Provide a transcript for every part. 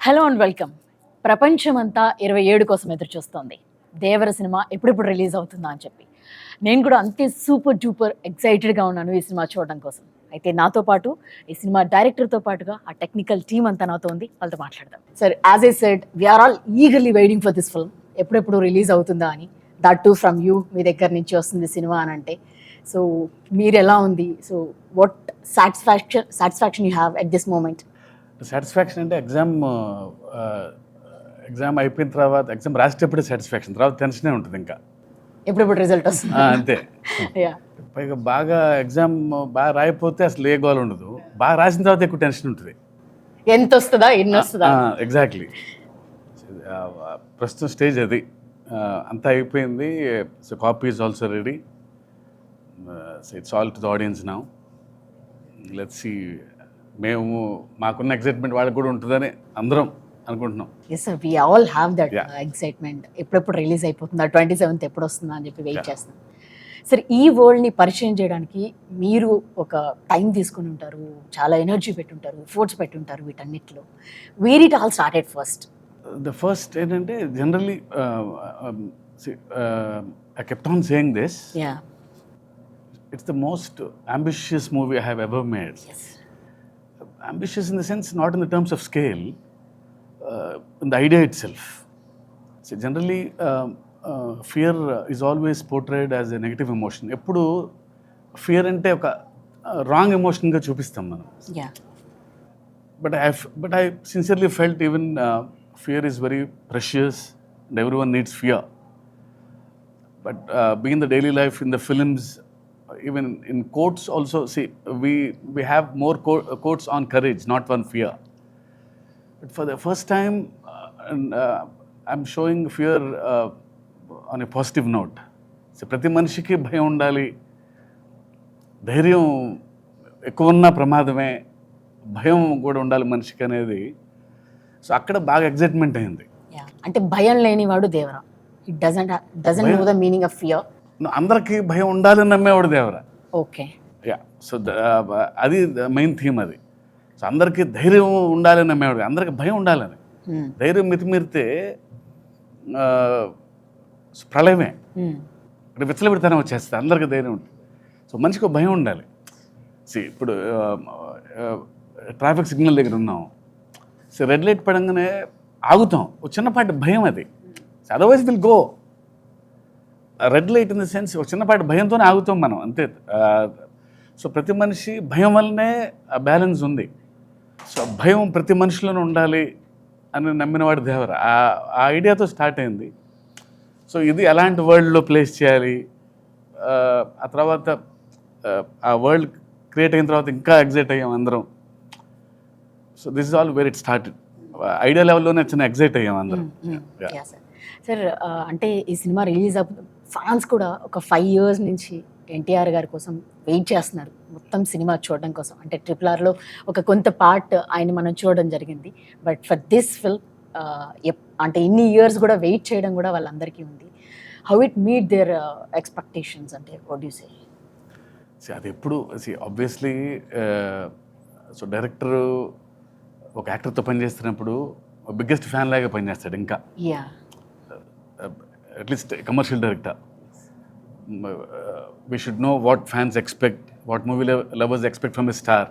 Hello and welcome. ప్రపంచమంతా 27 కోసం ఎదురు చూస్తోంది. దేవర సినిమా ఎప్పుడెప్పుడు రిలీజ్ అవుతుందా అని చెప్పి. నేను కూడా అంతే సూపర్ డూపర్ ఎక్సైటెడ్గా ఉన్నాను ఈ సినిమా చూడడం కోసం. అయితే నాతో పాటు ఈ సినిమా డైరెక్టర్తో పాటుగా ఆ టెక్నికల్ టీమ్ అంతా నాతో ఉంది. వాళ్ళతో మాట్లాడదాం. Sir, as I said, we are all eagerly waiting for this film. ఎప్పుడెప్పుడు రిలీజ్ అవుతుందా అని. దట్ టు ఫ్రమ్ యూ, మీ దగ్గర నుంచి వస్తుంది సినిమా అని అంటే. సో మీరు ఎలా ఉంది? So what satisfaction you have at this moment? Satisfaction అంటే ఎగ్జామ్ అయిపోయిన తర్వాత ఎగ్జామ్ రాసేటప్పుడే సాటిస్ఫాక్షన్, తర్వాత టెన్షనే ఉంటుంది ఇంకా ఎప్పుడెప్పుడు రిజల్ట్ వస్తుంది అంతే. పైగా బాగా ఎగ్జామ్ బాగా రాయిపోతే అసలు ఏ గోల్ ఉండదు, బాగా రాసిన తర్వాత ఎక్కువ టెన్షన్ ఉంటుంది. ఎంత వస్తుందా, ఎన్ని వస్తుందా? ఎగ్జాక్ట్లీ. ప్రస్తుతం స్టేజ్ అది. అంతా అయిపోయింది. So copy is also ready. So it's all to the audience now. Let's see. మేము మాకున్న ఎక్సైట్మెంట్ వాళ్ళకి కూడా ఉంటుందని అందరం అనుకుంటున్నాం. Yes sir, we all have that excitement. ఎప్పుడెప్పుడు రిలీజ్ అయిపోతుందా, 27th ఎప్పుడు వస్తుందా అని చెప్పి వెయిట్ చేస్తున్నాం. సార్, ఈ వరల్డ్ని పరిచయం చేయడానికి మీరు ఒక టైం తీసుకుని ఉంటారు, చాలా ఎనర్జీ పెట్టుంటారు, ఎఫోర్ట్స్ పెట్టుంటారు వీటన్నిటిలో. Where it all started first? The first ఏంటంటే generally I kept on saying this, it's the most ambitious movie I have ever made. Ambitious in the sense, not in the terms of scale, in the idea itself. So generally, fear is always portrayed as a negative emotion. Eppudu fear ante oka wrong emotion ga chupistam manam. Yeah. But I sincerely felt even fear is very precious and everyone needs fear. But being in the daily life, in the films, even in quotes also, see, we have more quotes on courage, not on fear. But for the first time, I'm showing fear on a positive note. So ప్రతి మనిషికి భయం ఉండాలి, ధైర్యం ఎక్కువ ఉన్న ప్రమాదమే, భయం కూడా ఉండాలి మనిషికి అనేది. సో అక్కడ బాగా ఎగ్జైట్మెంట్ అయింది. అంటే భయం లేనివాడు Devara. It doesn't know the meaning of fear. అందరికీ భయం ఉండాలని నమ్మేవాడు దేవరా. ఓకే. సో అది మెయిన్ థీమ్ అది. సో అందరికీ ధైర్యం ఉండాలని నమ్మేవాడు, అందరికి భయం ఉండాలని. ధైర్యం మితిమీరితే ప్రళయమే, ఇక్కడ విచ్చలవిడితనం వచ్చేస్తుంది. అందరికీ ధైర్యం ఉంటుంది. సో మనిషికి భయం ఉండాలి. ఇప్పుడు ట్రాఫిక్ సిగ్నల్ దగ్గర ఉన్నాం, సో రెడ్ లైట్ పడంగానే ఆగుతాం, ఒక చిన్నపాటి భయం అది. Otherwise will go. Red light in the sense ఒక చిన్నపాటి భయంతోనే ఆగుతాం మనం, అంతే. సో ప్రతి మనిషి భయం వల్లనే బ్యాలెన్స్ ఉంది. సో భయం ప్రతి మనిషిలోనే ఉండాలి అని నమ్మినవాడు దేవర. ఆ ఐడియాతో స్టార్ట్ అయింది. సో ఇది ఎలాంటి వరల్డ్లో ప్లేస్ చేయాలి, ఆ తర్వాత ఆ వరల్డ్ క్రియేట్ అయిన తర్వాత ఇంకా ఎగ్జైట్ అయ్యాం అందరం. So this is all where it started. Idea లెవెల్లోనే చిన్న ఎగ్జైట్ అయ్యాం అందరం. సార్, అంటే ఈ సినిమా రిలీజ్ ఫ్యాన్స్ కూడా ఒక 5 years నుంచి ఎన్టీఆర్ గారి కోసం వెయిట్ చేస్తున్నారు, మొత్తం సినిమా చూడడం కోసం. అంటే RRRలో ఒక కొంత పార్ట్ ఆయన మనం చూడడం జరిగింది. బట్ ఫర్ దిస్ ఫిల్మ్ అంటే ఇన్ని ఇయర్స్ కూడా వెయిట్ చేయడం కూడా వాళ్ళందరికీ ఉంది. How it meet there expectations? అంటే వాట్ యు సే? అది ఎప్పుడు ఆబ్వియస్లీ సో డైరెక్టర్ ఒక యాక్టర్తో పనిచేస్తున్నప్పుడు బిగ్గెస్ట్ ఫ్యాన్ లాగా పనిచేస్తాడు. ఇంకా at least commercial director, we should know what fans expect, what movie lovers expect from a star.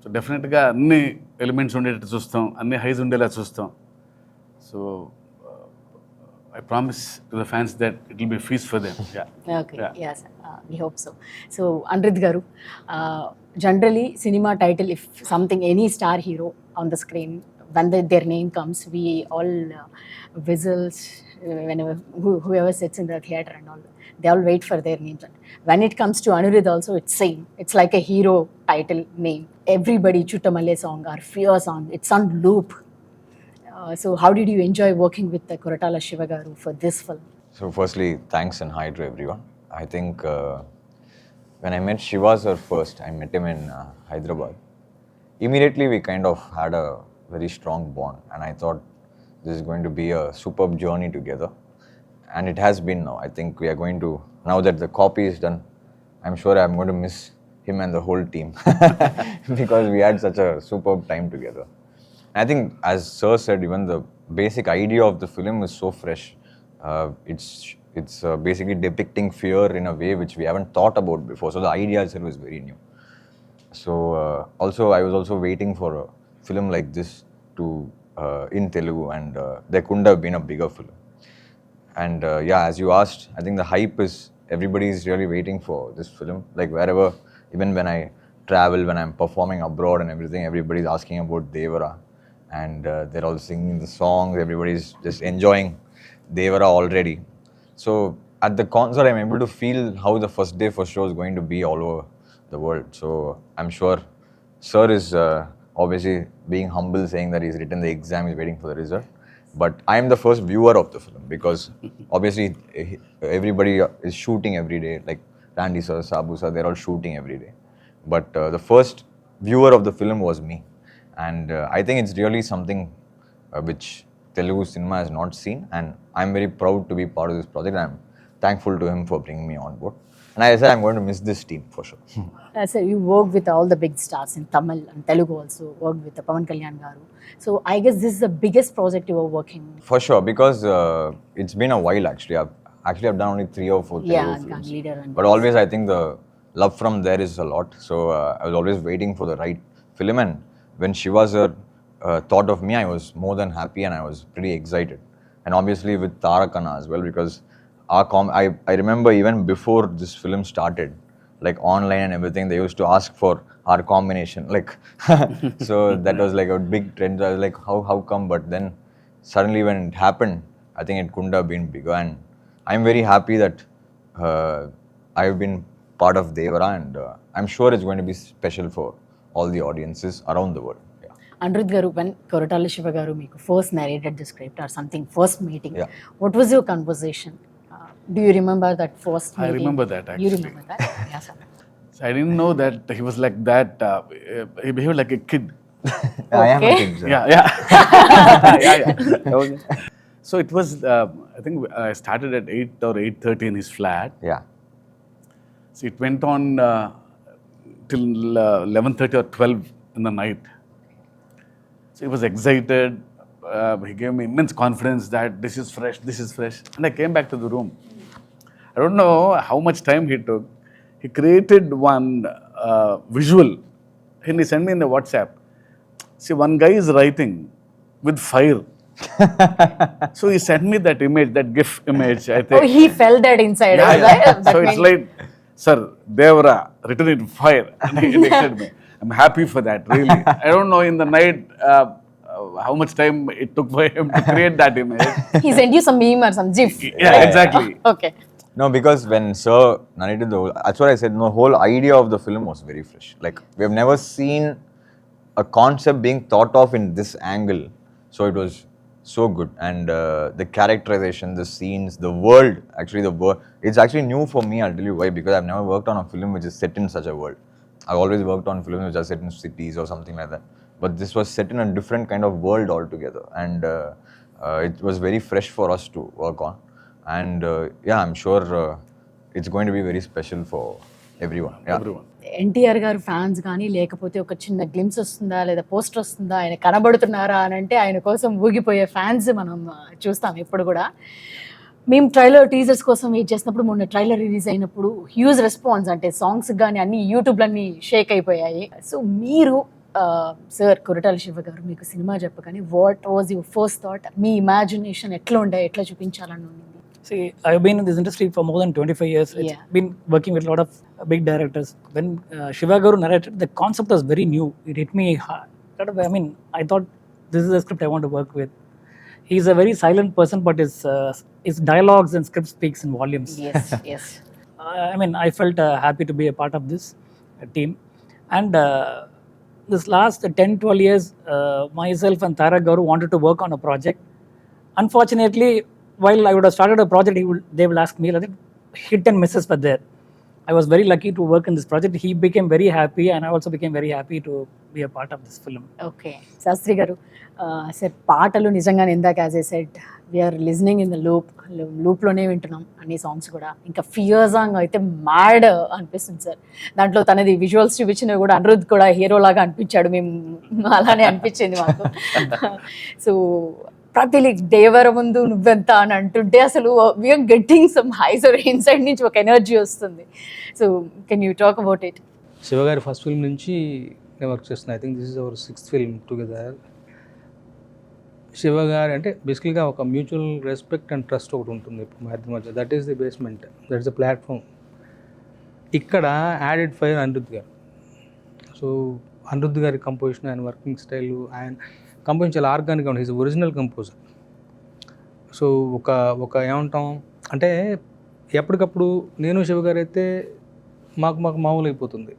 So డెఫినెట్గా అన్ని ఎలిమెంట్స్ ఉండేటట్టు చూస్తాం, అన్ని హైస్ ఉండేలా చూస్తాం. So I promise to the fans that it will be a feast for them. Okay. Yes, we hope so. So Anirudh garu, generally cinema title, if something, any star hero on the screen, when their name comes, we all whistles whenever whoever sits in the theater and all, they all wait for their names. When it comes to Anirudh also, it's same. It's like a hero title name. Everybody Chuttamalle song or Fear song, it's on loop. So how did you enjoy working with the Koratala Siva garu for this film? So firstly, thanks and hi to everyone. I think when I met Shiva sir first, I met him in Hyderabad. Immediately we kind of had a very strong bond, and I thought this is going to be a superb journey together, and it has been now. I think we are going to, now that the copy is done, I'm sure I'm going to miss him and the whole team because we had such a superb time together. I think, as Sir said, even the basic idea of the film is so fresh. It's basically depicting fear in a way which we haven't thought about before. So the idea itself is very new. So also, I was also waiting for a film like this to in Telugu, and there couldn't have been a bigger film. And yeah, as you asked, I think the hype is, everybody is really waiting for this film. Like wherever, even when I travel, when I'm performing abroad and everything, everybody's asking about Devara, and they're all singing the songs. Everybody's just enjoying Devara already. So at the concert, I'm able to feel how the first day for show is going to be all over the world. So I'm sure Sir is obviously being humble, saying that he's written the exam, he's waiting for the result. But I'm the first viewer of the film, because obviously everybody is shooting every day. Like Randy sir, Sabu sir, they're all shooting every day. But the first viewer of the film was me. And I think it's really something which Telugu cinema has not seen. And I'm very proud to be part of this project. I'm thankful to him for bringing me on board. And I said I'm going to miss this team for sure. So you worked with all the big stars in Tamil and Telugu also, worked with Pavan Kalyan garu. So I guess this is the biggest project you were working. For sure, because it's been a while actually. I've done only 3 or 4 Yeah, Telugu Gang films. Leader and But always I think the love from there is a lot. So I was always waiting for the right film. And when Shiva sir thought of me, I was more than happy, and I was pretty excited. And obviously with Tarakana as well, because I remember even before this film started, like online and everything, they used to ask for our combination. Like, so that was like a big trend. I was like, how come? But then suddenly when it happened, I think it couldn't have been bigger. And I'm very happy that I've been part of Devara, and I'm sure it's going to be special for all the audiences around the world. Yeah. Anirudh garu, when Koratala Siva garu meeku first narrated the script or something, first meeting, Yeah. what was your conversation? Do you remember that first meeting? I remember that, You actually. remember that? Yes, sir. So I didn't know that he was like that. He behaved like a kid. I am a Okay. kid, sir. Yeah. So it was, I think I started at 8 or 8:30 in his flat. Yeah. So it went on till 11:30 or 12 in the night. So he was excited. He gave me immense confidence that this is fresh. And I came back to the room. I don't know how much time he took. He created one visual, and he sent me in the WhatsApp. See, one guy is writing with fire. So he sent me that image, that GIF image, I think. Oh, he felt that inside. Yeah, right? yeah. That So it's meant- like, sir, Devara, written in fire. And he texted me. I'm happy for that, really. I don't know in the night how much time it took for him to create that image. he sent you some meme or some GIF. Yeah, exactly. Okay. No, because when Sir narrated the whole, that's what I said, the whole idea of the film was very fresh. Like, we have never seen a concept being thought of in this angle. So it was so good. And the characterization, the scenes, the world, it's actually new for me, I'll tell you why, because I've never worked on a film which is set in such a world. I've always worked on films which are set in cities or something like that. But this was set in a different kind of world altogether. And it was very fresh for us to work on. And yeah, I'm sure it's going to be very special for everyone. Yeah. Everyone. NTR గారు fans కానీ లేకపోతే ఒక చిన్న glimpse వస్తుందా లేదా poster వస్తుందా, ఆయన కనబడుతున్నారా అని అంటే ఆయన కోసం ఊగిపోయే ఫ్యాన్స్ మనం చూస్తాం ఇప్పుడు కూడా. మేము ట్రైలర్ టీజర్స్ కోసం వెయిట్ చేసినప్పుడు, మొన్న ట్రైలర్ రిలీజ్ అయినప్పుడు హ్యూజ్ రెస్పాన్స్, అంటే సాంగ్స్ కానీ అన్ని యూట్యూబ్లన్నీ షేక్ అయిపోయాయి. సో మీరు సార్ కొరటాల శివ గారు మీకు సినిమా చెప్పగానే what was your first thought? Me imagination ఎట్లా ఉండే, ఎట్లా చూపించాలని ఉంది? See, I've been in this industry for more than 25 years. It's Yeah. been working with a lot of big directors. When Shiva Garu narrated, the concept was very new. It hit me hard. I mean, I thought this is a script I want to work with. He's a very silent person, but his dialogues and script speaks in volumes. Yes, yes. I mean, I felt happy to be a part of this team. And this last 10-12 years, myself and Tarak Garu wanted to work on a project. Unfortunately, while I would have started a project, they will ask me, like, hit and misses were there. I was very lucky to work in this project. He became very happy, and I also became very happy to be a part of this film. Okay Shastri garu sir పాటలు నిజంగానే ఇందాక as a set we are listening in the లూప్లోనే వింటున్నాం అన్ని songs కూడా. ఇంకా fear song అయితే mad అనిపిస్తుంది సార్. దాంట్లో తనది విజువల్స్ చూపించినవి కూడా అనిరుద్ధ్ కూడా హీరో లాగా అనిపించాడు, మేము అలానే అనిపించింది మాకు. సో ప్రతి దేవర ముందు నువ్వెంత అని అంటుంటే అసలు we are getting some highs inside నుంచి ఒక ఎనర్జీ వస్తుంది. So can you talk about it? Siva గారి ఫస్ట్ ఫిల్మ్ నుంచి నేను వర్క్ చేస్తున్నాను. I think this is our 6th film together. Siva గారు అంటే బేసికల్గా ఒక మ్యూచువల్ రెస్పెక్ట్ అండ్ ట్రస్ట్ ఒకటి ఉంటుంది ఇప్పుడు మా ఇద్దరి మధ్య. That is the basement, that is the platform. ఇక్కడ యాడెడ్ ఫైర్ అనిరుద్ధ్ గారు. సో అనిరుద్ధ్ గారి కంపోజిషన్, ఆయన వర్కింగ్ స్టైల్, ఆయన కంపోజిషన్ చాలా ఆర్గానిక్గా ఉంటుంది. Is original composer. సో ఒక ఏమంటాం అంటే ఎప్పటికప్పుడు నేను శివ గారు అయితే మాకు మామూలు అయిపోతుంది.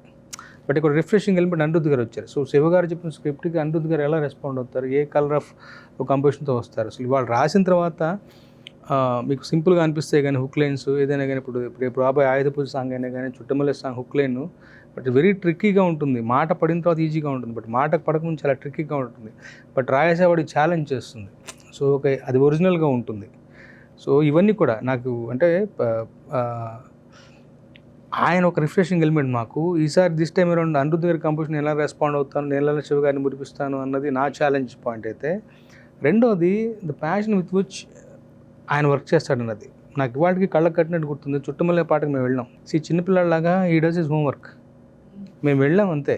బట్ ఇక్కడ రిఫ్రెషింగ్ ఎలిమెంట్ అనిరుద్ధ్ గారు వచ్చారు. సో శివ గారు చెప్పిన స్క్రిప్ట్కి అనిరుద్ధ్ గారు ఎలా రెస్పాండ్ అవుతారు, ఏ కలర్ ఆఫ్ కంపోజిషన్తో వస్తారు. అసలు వాళ్ళు రాసిన తర్వాత మీకు సింపుల్గా అనిపిస్తాయి కానీ హుక్ లైన్స్ ఏదైనా కానీ, ఇప్పుడు రాబోయే ఆయుధ పూజ సాంగ్ అయినా కానీ, Chuttamalle song hook line but very ట్రిక్కీగా ఉంటుంది. మాట పడిన తర్వాత ఈజీగా ఉంటుంది, బట్ మాట పడకముందు చాలా ట్రిక్కీగా ఉంటుంది. బట్ రాయేసేవాడికి ఛాలెంజ్ చేస్తుంది. సో అది ఒరిజినల్గా ఉంటుంది. సో ఇవన్నీ కూడా నాకు అంటే ఆయన ఒక రిఫ్రెషింగ్ ఎలిమెంట్ మాకు. ఈసారి దిస్ టైం అరౌండ్ అనిరుద్ధ్ గారి కంపోజిషన్ ఎలా రెస్పాండ్ అవుతాను, నేను ఎలా శివ గారిని మురిపిస్తాను అన్నది నా ఛాలెంజ్ పాయింట్ అయితే. రెండోది ద ప్యాషన్ విత్ విచ్ ఆయన వర్క్ చేస్తాడన్నది నాకు ఇవాటికి కళ్ళకు కట్టినట్టు గుర్తుంది. చుట్టమల్లే పాటకు మేము వెళ్ళాం. చిన్నపిల్లలాగా ఈ డస్ హిస్ హోంవర్క్. మేము వెళ్ళాం అంతే.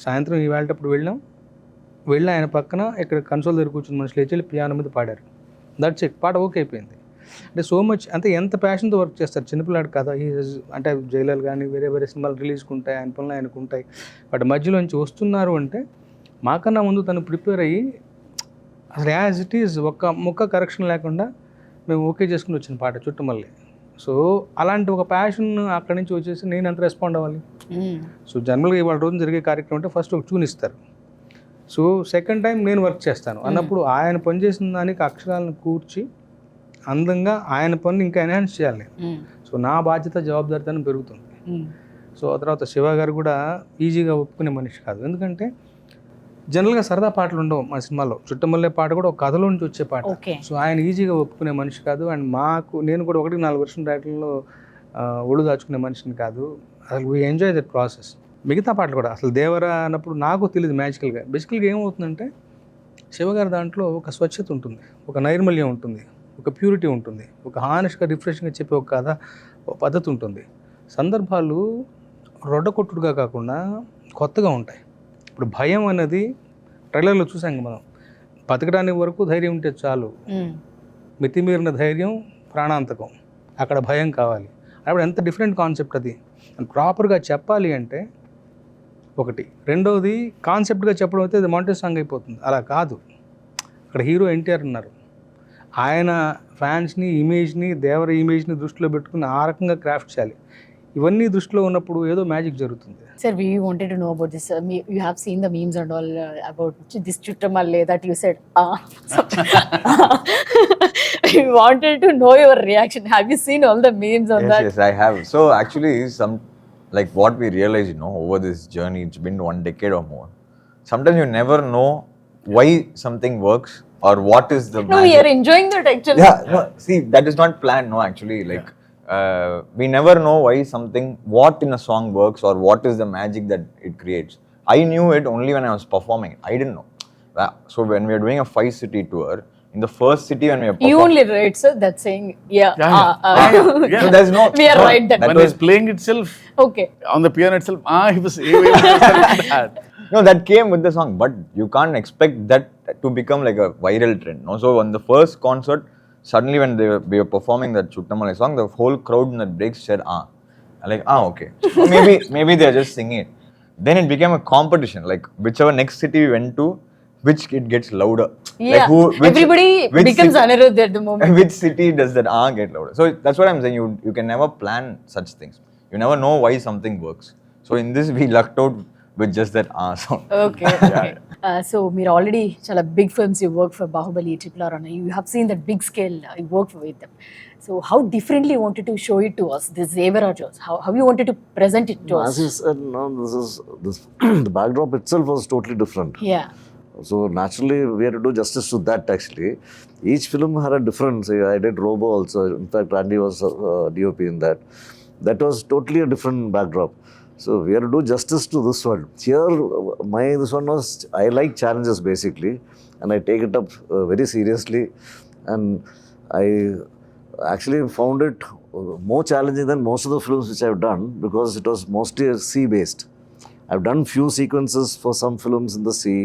సాయంత్రం ఈ వెళ్ళేటప్పుడు వెళ్ళి ఆయన పక్కన ఇక్కడ కన్సోల్ దగ్గర కూర్చుని మనుషులు లేచి పియానో మీద పాడారు. That's it. పాట ఓకే అయిపోయింది. అంటే సో మచ్ అంటే ఎంత ప్యాషన్తో వర్క్ చేస్తారు. చిన్నపిల్లాడు కదా, అంటే జైలర్ కానీ వేరే సినిమాలు రిలీజ్కి ఉంటాయి, ఆయన పనులు ఆయనకు ఉంటాయి. బట్ మధ్యలోంచి వస్తున్నారు అంటే మాకన్నా ముందు తను ప్రిపేర్ అయ్యి అసలు యాజ్ ఇట్ ఈజ్ ఒక్క ముక్క కరెక్షన్ లేకుండా మేము ఓకే చేసుకుని వచ్చిన పాట చుట్టమల్లి. సో అలాంటి ఒక ప్యాషన్ అక్కడి నుంచి వచ్చేసి నేను ఎంత రెస్పాండ్ అవ్వాలి. సో జనరల్గా ఇవాళ రోజు జరిగే కార్యక్రమం అంటే ఫస్ట్ ఒక ట్యూన్ ఇస్తారు. సో సెకండ్ టైం నేను వర్క్ చేస్తాను అన్నప్పుడు ఆయన పనిచేసిన దానికి అక్షరాలను కూర్చి అందంగా ఆయన పని ఇంకా ఎన్హాన్స్ చేయాలి. సో నా బాధ్యత జవాబుదారితనం పెరుగుతుంది. సో ఆ తర్వాత శివ గారు కూడా ఈజీగా ఒప్పుకునే మనిషి కాదు. ఎందుకంటే జనరల్గా సరదా పాటలు ఉండవు మా సినిమాలో. చుట్టమల్లే పాట కూడా ఒక కథలో నుంచి వచ్చే పాట. సో ఆయన ఈజీగా ఒప్పుకునే మనిషి కాదు. అండ్ నేను కూడా 1-4 వర్షం టైటిల్లో ఒళ్ళు దాచుకునే మనిషిని కాదు. అసలు వీ ఎంజాయ్ దట్ ప్రాసెస్. మిగతా పాటలు కూడా అసలు దేవరా అన్నప్పుడు నాకు తెలియదు మ్యాజికల్గా. బేసికల్గా ఏమవుతుందంటే శివగారి దాంట్లో ఒక స్వచ్ఛత ఉంటుంది, ఒక నైర్మల్యం ఉంటుంది, ఒక ప్యూరిటీ ఉంటుంది, ఒక హానెస్ట్గా రిఫ్రెషింగ్గా చెప్పే ఒక కథ, ఒక పద్ధతి ఉంటుంది. సందర్భాలు రొడ్డకొట్టుడుగా కాకుండా కొత్తగా ఉంటాయి. ఇప్పుడు భయం అనేది ట్రైలర్లో చూసాం మనం. బతకడానికి వరకు ధైర్యం ఉంటే చాలు, మితిమీరిన ధైర్యం ప్రాణాంతకం, అక్కడ భయం కావాలి. అప్పుడు ఎంత డిఫరెంట్ కాన్సెప్ట్ అది. ప్రాపర్గా చెప్పాలి అంటే ఒకటి. రెండవది కాన్సెప్ట్గా చెప్పడం అయితే అది మాంటేజ్ సాంగ్ అయిపోతుంది. అలా కాదు. అక్కడ హీరో NTR ఉన్నారు. ఆయన ఫ్యాన్స్ని, ఇమేజ్ని, దేవర ఇమేజ్ని దృష్టిలో పెట్టుకుని ఆ రకంగా క్రాఫ్ట్ చేయాలి. ఇవన్నీ దృష్టిలో ఉన్నప్పుడు ఏదో మ్యాజిక్ జరుగుతుంది. Sir, we wanted to know about this. You have seen the memes and all about this chuttamalle that you said. We wanted to know your reaction. Have you seen all the memes on that? Yes, I have. So actually, like what we realize, over this journey, it's been 1 decade or more. Sometimes you never know why something works or what is the magic. No, we are enjoying that actually. Yeah, no, see, that is not planned, no, actually. Like, we never know why what in a song works or what is the magic that it creates. I knew it only when I was performing. I didn't know. So when we are doing a 5-city tour, in the first city when we are performing, You only right, sir, that's saying, yeah. so there's no. We are right then. When he's playing itself, Okay. on the piano itself, he was like that. No, that came with the song, but you can't expect that to become like a viral trend. No, so on the first concert, suddenly when we were performing that Chuttamalai song, the whole crowd in that break said, like, okay. So maybe they're just singing it. Then it became a competition, like whichever next city we went to, which it gets louder. Yeah, Like everybody becomes Anirudh at the moment. Which city does that get louder? So that's what I'm saying. You can never plan such things. You never know why something works. So in this, we lucked out with just that sound. Okay so మీరు already చాలా big films you work for Baahubali RRR and you have seen that big scale you work with them. So how differently you wanted to show it to us, this Devara shows? How you wanted to present it to As us? you said, no, this the backdrop itself was totally different. Yeah. So naturally, we had to do justice to that actually. Each film had a difference. I did Robo also. In fact, Andy was DOP in that. That was totally a different backdrop. So we had to do justice to this one. Here, this one was, I like challenges basically, and I take it up very seriously. And I actually found it more challenging than most of the films which I've done because it was mostly sea-based. I've done few sequences for some films in the sea,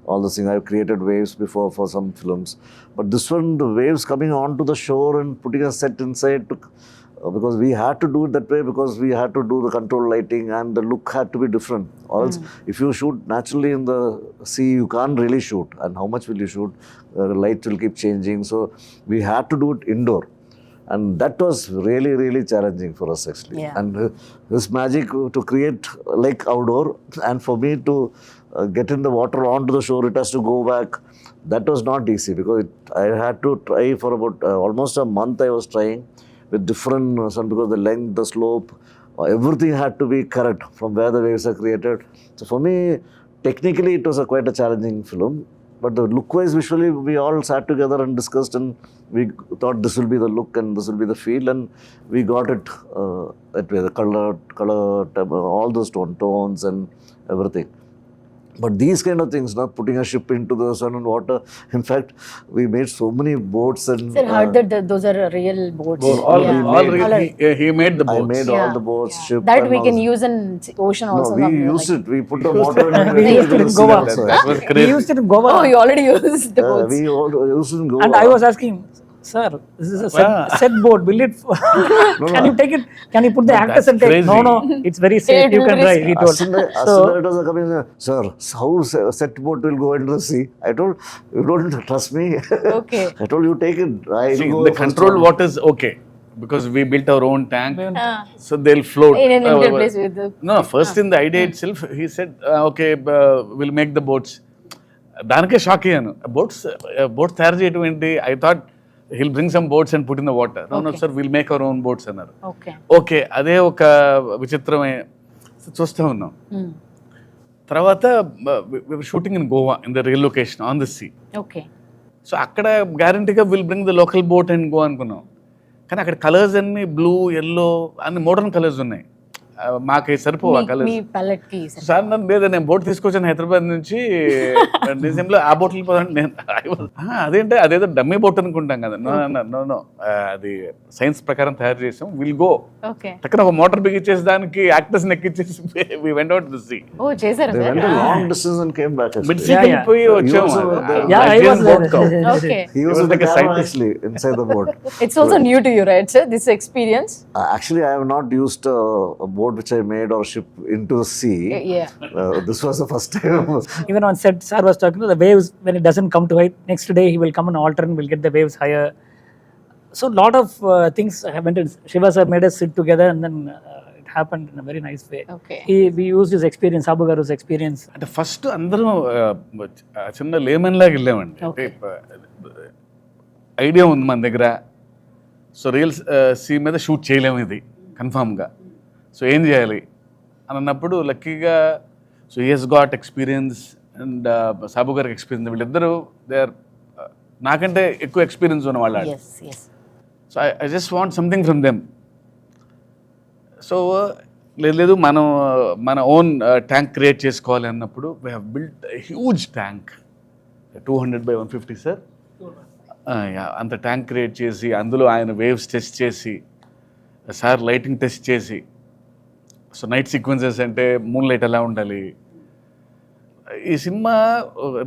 all this thing. I've created waves before for some films. But this one, the waves coming onto the shore and putting a set inside, because we had to do it that way because we had to do the control lighting and the look had to be different. Or else, if you shoot naturally in the sea, you can't really shoot. And how much will you shoot? The light will keep changing. So we had to do it indoor. And that was really, really challenging for us actually. Yeah. And this magic to create like outdoor, and for me to get in the water onto the shore, it has to go back. That was not easy because I had to try for about almost a month. I was trying with different sun because the length, the slope, everything had to be correct from where the waves are created. So for me, technically, it was quite a challenging film. But the look-wise, visually, we all sat together and discussed, and we thought this will be the look and this will be the feel, and we got it that way. The color, all those tones and everything. But these kind of things, not putting a ship into the sun and water. In fact, we made so many boats and. Sir, heard that those are real boats. All Yeah. he made the I boats. made all the boats, ship. That and we all can this. use in ocean also. No, we somewhere, used like- it. We put the motor and We used it in Goa. That was We crazy. used it in Goa. Oh, you already used the boats. We all used it in Goa. And I was asking, sir, this is a set boat. Will it? Can you take it? Can you put the actors that's and take? crazy. No, it's very safe. It You will can be drive. He told. As soon as it was coming, sir, how set boat will go into the sea? I told, you don't trust me. Okay. I told you take it. I See, go the first controlled one. water is okay because we built our own tank, Ah. so they'll float. In an Indian place with the. No, first in the idea itself, he said, okay, we'll make the boats. దానికే షాక్ అయ్యాను boats తయారు చేయడం ఏంటి I thought he'll bring some boats and put in the water no sir will make our own boats అన్నారు Okay. Okay అదే ఒక విచిత్రమైన చూస్తూ ఉన్నాం తర్వాత shooting in Goa in the real location on the sea Okay. So అక్కడ గ్యారంటీగా will bring the local boat and go అనుకున్నాం కానీ అక్కడ కలర్స్ అన్ని బ్లూ ఎల్లో అన్ని మోడర్న్ కలర్స్ ఉన్నాయి మాకు సరిపోవు ఆ మీ కలర్స్ palette కి sir. సార్ నన్ను లేదా నేను బోట్ తీసుకొచ్చాను హైదరాబాద్ నుంచి డిసెంబర్లో ఆ బోట్లు పోదండి నేను అదేంటే అదేదో డమ్మీ బోట్ అనుకుంటాం కదా నో అది సైన్స్ ప్రకారం తయారు చేసాం విల్ గో Okay. టక్కన ఒక మోటార్ బిగించేసి దానికి యాక్టర్స్ ఎక్కించేసి we went out to sea Oh, చేశారా They sir? went a long distance and came back. Mid Actually. See Yeah, yeah. పోయి వచ్చాము also were there. Yeah, I was boat there. Okay. He was was in the like a camera scientist. actually inside the boat. It's also new to you, right, sir? This experience. Actually, I have not used a boat which I made or ship into the sea. Yeah. This was the first time. Even on set, sir was talking to the waves when it doesn't come to height. Next day, he will come and alter and we'll get the waves higher. So, lot of things happened. Shiva sir made us sit together, and then it happened in a very nice way. Okay. We used his experience, Sabu Garu's experience. అంటే first అందరం చిన్న lemon లాగా వెళ్ళామండి అంటే idea ఉంది మన దగ్గర so real sea మీద షూట్ చేయలేము ఇది కన్ఫామ్గా సో ఏం చేయాలి అని అన్నప్పుడు లక్కీగా so he's got experience and Sabu గారికి ఎక్స్పీరియన్స్ వీళ్ళిద్దరూ దే ఆర్ నాకంటే ఎక్కువ ఎక్స్పీరియన్స్ ఉన్న వాళ్ళు Yes, yes. So I just want something from them so లేదు మన ఓన్ ట్యాంక్ క్రియేట్ చేసుకోవాలి అన్నప్పుడు we have built huge tank 200x150 sir అంత ట్యాంక్ క్రియేట్ చేసి అందులో ఆయన వేవ్స్ టెస్ట్ చేసి సార్ లైటింగ్ టెస్ట్ చేసి సో నైట్ సీక్వెన్సెస్ అంటే మూన్ లైట్ ఎలా ఉండాలి ఈ సినిమా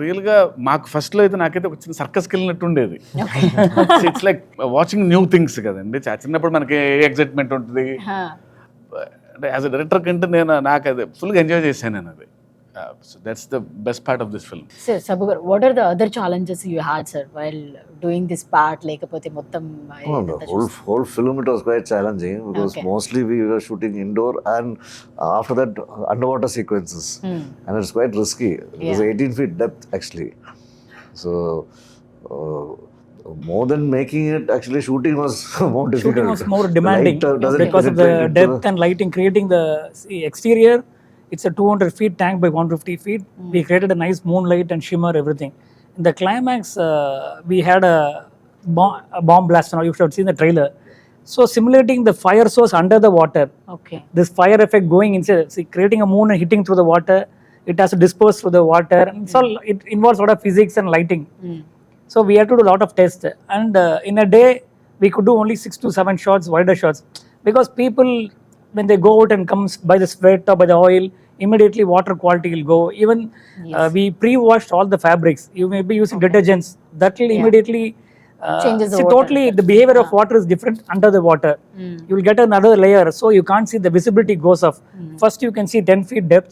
రియల్గా మాకు ఫస్ట్లో అయితే నాకైతే ఒక చిన్న సర్కస్కి వెళ్ళినట్టు ఉండేది it's like watching new things కదండి చిన్నప్పుడు మనకి ఏ ఎగ్జైట్మెంట్ ఉంటుంది Huh. అంటే యాజ్ అ డైరెక్టర్ కంటే నాకు అది ఫుల్గా ఎంజాయ్ చేశాను నేను అది So that's the best part of this film. Sir, Sabu garu, what are the other challenges you had, sir, while doing this part? లేకపోతే మొత్తం Oh, the whole film it was quite challenging because Okay. mostly we were shooting indoor and after that underwater sequences, and it's quite risky. It was Yeah. 18 feet depth actually, so uh, more than making it, actually shooting was more difficult. Shooting was more demanding The light, doesn't because of the penetrate into depth and lighting. Creating the exterior, it's a 200 feet tank by 150 feet. We created a nice moonlight and shimmer, everything. In the climax, we had a bomb blast. Now you should have seen the trailer. So simulating the fire source under the water, Okay. this fire effect going inside, see, creating a moon and hitting through the water, it has to disperse through the water. And so it involves a lot of physics and lighting. So we had to do a lot of tests, and in a day we could do only 6 to 7 shots, wider shots, because people, when they go out and comes by the sweat or by the oil, immediately water quality will go. Even we pre-washed all the fabrics. You may be using detergents that will immediately Changes the see, water totally effect. the behavior of water is different under the water. You will get another layer, so you can't see, the visibility goes off. First you can see 10 feet depth.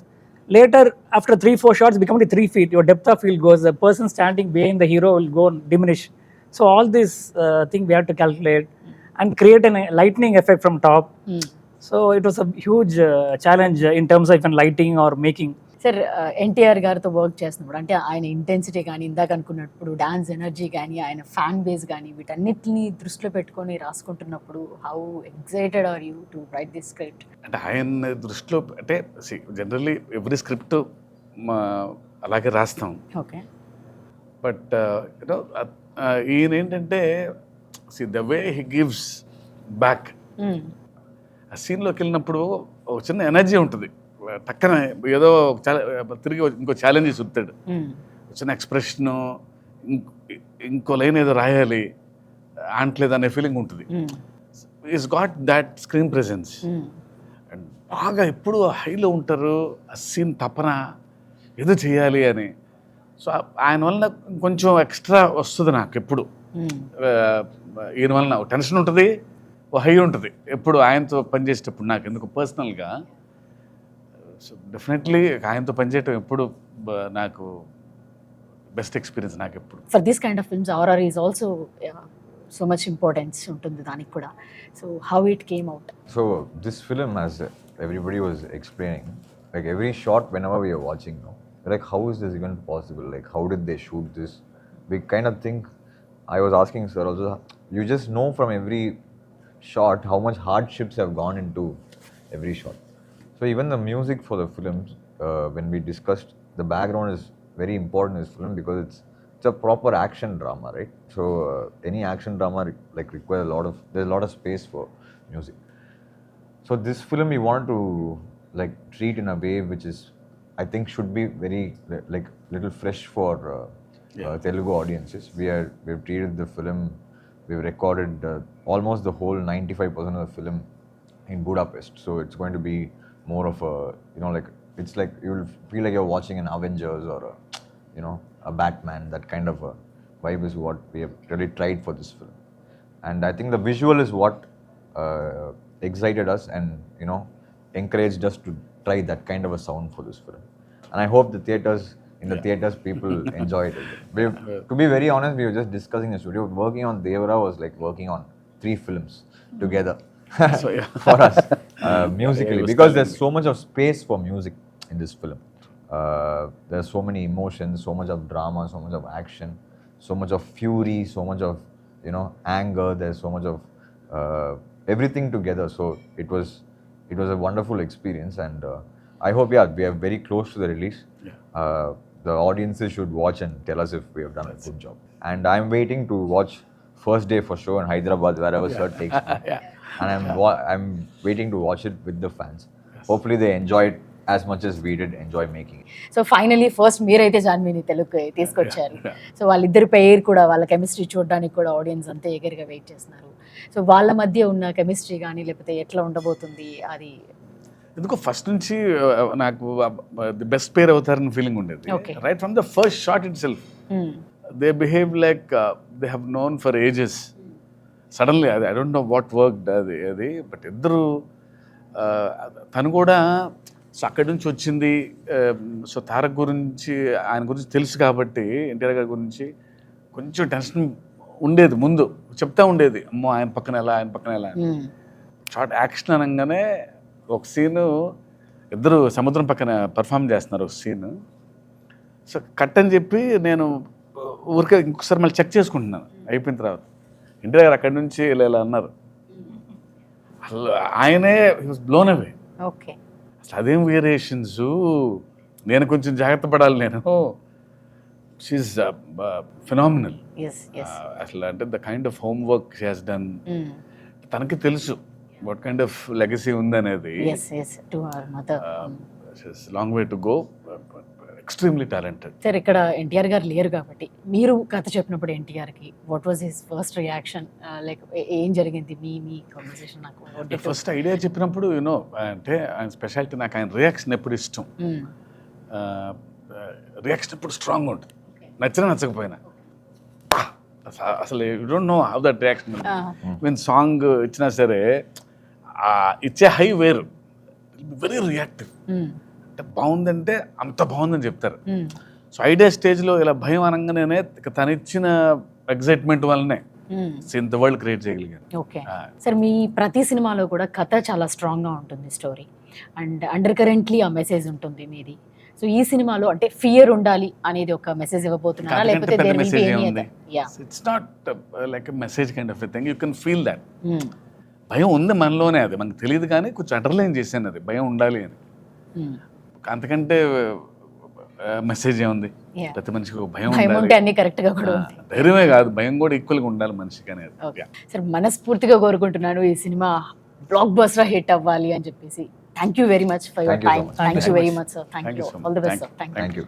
Later, after 3-4 shots, become only 3 feet. Your depth of field goes. The person standing behind the hero will go and diminish. So all this thing we have to calculate and create a lightning effect from top. So it was a huge challenge in terms of even lighting or making. Sir NTR గారితో work చేస్తున్నప్పుడు అంటే ఆయన intensity కానీ ఇందాక అనుకున్నప్పుడు dance energy కానీ ఆయన fan base కానీ వీటన్నిటిని దృష్టిలో పెట్టుకొని రాసుకుంటున్నప్పుడు how excited are you to write this script? అంటే ఆయన దృష్టిలో అంటే జనరల్లీ ఎవ్రీ స్క్రిప్ట్ అలాగే రాస్తాం, ఓకే. బట్ యూనో ఈయన ఏంటంటే the way he gives back. ఆ సీన్లోకి వెళ్ళినప్పుడు ఒక చిన్న ఎనర్జీ ఉంటుంది, టక్కన ఏదో తిరిగి ఇంకో ఛాలెంజ్ చూస్తాడు, చిన్న ఎక్స్ప్రెషను, ఇంకో లైన్ ఏదో రాయాలి అంటలేదు అనే ఫీలింగ్ ఉంటుంది. Is got that screen presence and బాగా ఎప్పుడు హైలో ఉంటారు, ఆ సీన్ తపన ఏదో చేయాలి అని. సో ఆయన వలన కొంచెం ఎక్స్ట్రా వస్తుంది నాకు ఎప్పుడు. ఈయన వలన టెన్షన్ ఉంటుంది, ఓ హై ఉంటుంది ఎప్పుడు ఆయనతో పనిచేసేటప్పుడు నాకు ఎందుకు పర్సనల్గా. సో డెఫినెట్లీ ఆయనతో పనిచేయటం ఎప్పుడు నాకు బెస్ట్ ఎక్స్పీరియన్స్ నాకు ఎప్పుడు. For this kind of films R R is also so much importance ఉంటుంది దానికి కూడా. So how it came out? So this film, as everybody was explaining, like every shot whenever we are watching now, like how is this even possible? Like how did they shoot this? We kind of think, I was asking sir also, you just know from every shot how much hardships have gone into every shot. So even the music for the films, when we discussed, the background is very important in this film because it's a proper action drama, right? So any action drama like requires there's a lot of space for music. So this film we want to like treat in a way which is, I think, should be very like little fresh for Telugu audiences. We've treated the film, we've recorded almost the whole 95% of the film in Budapest. So it's going to be more of a, like it's like you'll feel like you're watching an Avengers or a Batman. That kind of a vibe is what we have really tried for this film. And I think the visual is what excited us and encouraged us to try that kind of a sound for this film. And I hope the theaters people enjoyed it. To be very honest, we were just discussing the studio. Working on Devara was like working on 3 films together. So, yeah. For us musically, because there's so much of space for music in this film. There's so many emotions, so much of drama, so much of action, so much of fury, so much of anger. There's so much of everything together. So it was a wonderful experience, and I hope we are very close to the release. The audiences should watch and tell us if we have done a good job. And I'm waiting to watch first day for show in Hyderabad, wherever sir takes me. And I'm waiting to watch it with the fans. Hopefully they enjoy it as much as we did enjoy making it. So finally first మీరైతే జాన్వీని తెలుగుకి తీసుకొచ్చారు. So వాళ్ళిద్దరి పేరు కూడా, వాళ్ళ chemistry చూడడానికి కూడా audience అంతా ఎగర్గా వెయిట్ చేస్తున్నారు. సో వాళ్ళ మధ్య ఉన్న కెమిస్ట్రీ కానీ లేకపోతే ఎట్లా ఉండబోతుంది అది ఎందుకో ఫస్ట్ నుంచి నాకు ది బెస్ట్ పేర్ అవుతారని ఫీలింగ్ ఉండేది. Right from the first shot itself they behave like they have known for ages. Suddenly అది I don't know what work అది బట్ ఇద్దరు తను కూడా సో అక్కడి నుంచి వచ్చింది. సో తారక్ గురించి, ఆయన గురించి తెలుసు కాబట్టి, ఎన్టీఆర్ గారి గురించి కొంచెం టెన్షన్ ఉండేది. ముందు చెప్తా ఉండేది, అమ్మో ఆయన పక్కన ఎలా, ఆయన పక్కన ఎలా. షార్ట్ యాక్షన్ అనగానే ఒక సీను ఇద్దరు సముద్రం పక్కన పర్ఫామ్ చేస్తున్నారు ఒక సీన్. సో కట్ అని చెప్పి నేను ఊరికే ఇంకొకసారి మళ్ళీ చెక్ చేసుకుంటున్నాను అయిపోయిన తర్వాత. ఎన్టీఆర్ గారు అక్కడి నుంచి ఇలా ఇలా అన్నారు. అసలు ఆయనే వాజ్ బ్లోన్ అవే. ఓకే. అసలు అదేం వేరియేషన్స్, నేను కొంచెం జాగ్రత్త పడాలి. నేను షీఈస్ ఫినామినల్. అసలు అంటే the kind of home work she has done. తనకి తెలుసు వాట్ కైండ్ ఆఫ్ లెగసీ ఉందనేది. Long way to go. Extremely talented. Sir ఇక్కడ ఎన్టీఆర్ గారు లేరు కాబట్టి మీరు కథ చెప్పినప్పుడు ఎన్టీఆర్కి what was his first reaction, like ఏం జరిగింది మీ కాన్వర్సేషన్? నాకు ఫస్ట్ ఐడియా చెప్పినప్పుడు యూనో అంటే ఆయన స్పెషాలిటీ, నాకు ఆయన రియాక్షన్ ఎప్పుడు ఇష్టం. రియాక్షన్ ఎప్పుడు స్ట్రాంగ్ ఉంటుంది, నచ్చినా నచ్చకపోయినా. అసలు you don't know how that reaction. Mean song ఇచ్చినా సరే ఇచ్చే హై వేరు, వెరీ రియాక్టివ్. అంటే బాగుందంటే అంత బాగుందని చెప్తారు. సో ఐడియా స్టేజ్లో ఇలా భయం అనగానే తను ఇచ్చిన ఎగ్జైట్మెంట్ వల్లనే ఇంత వరల్డ్ క్రియేట్ చేయగలిగాను. ఓకే సార్, మీ ప్రతి సినిమాలో కూడా కథ చాలా స్ట్రాంగ్గా ఉంటుంది, స్టోరీ అండ్ అండర్ కరెంట్లీ ఆ మెసేజ్ ఉంటుంది మీది. సో ఈ సినిమాలో అంటే ఫియర్ ఉండాలి అనేది ఒక మెసేజ్ ఇవ్వబోతున్నారా, లేకపోతే it's not like message kind of thing, you can feel that. భయం ఉంది మనలోనే, అది మనకు తెలియదు కానీ కొంచెం అండర్లైన్ చేశాను అది భయం ఉండాలి అని. అంతకంటే మెసేజ్ ఏముంది? ప్రతి మనిషికి భయం ఉంటే అన్ని కరెక్ట్ గా కూడా ఉంది. ధైర్యమే కాదు, భయం కూడా ఈక్వల్ గా ఉండాలి మనిషికి అనేది. సార్ మనస్ఫూర్తిగా కోరుకుంటున్నాను ఈ సినిమా బ్లాక్ బస్టర్ హిట్ అవ్వాలి అని చెప్పేసి. Thank you very much for your time. Thank you very much sir. Thank you. All the best sir. Thank you.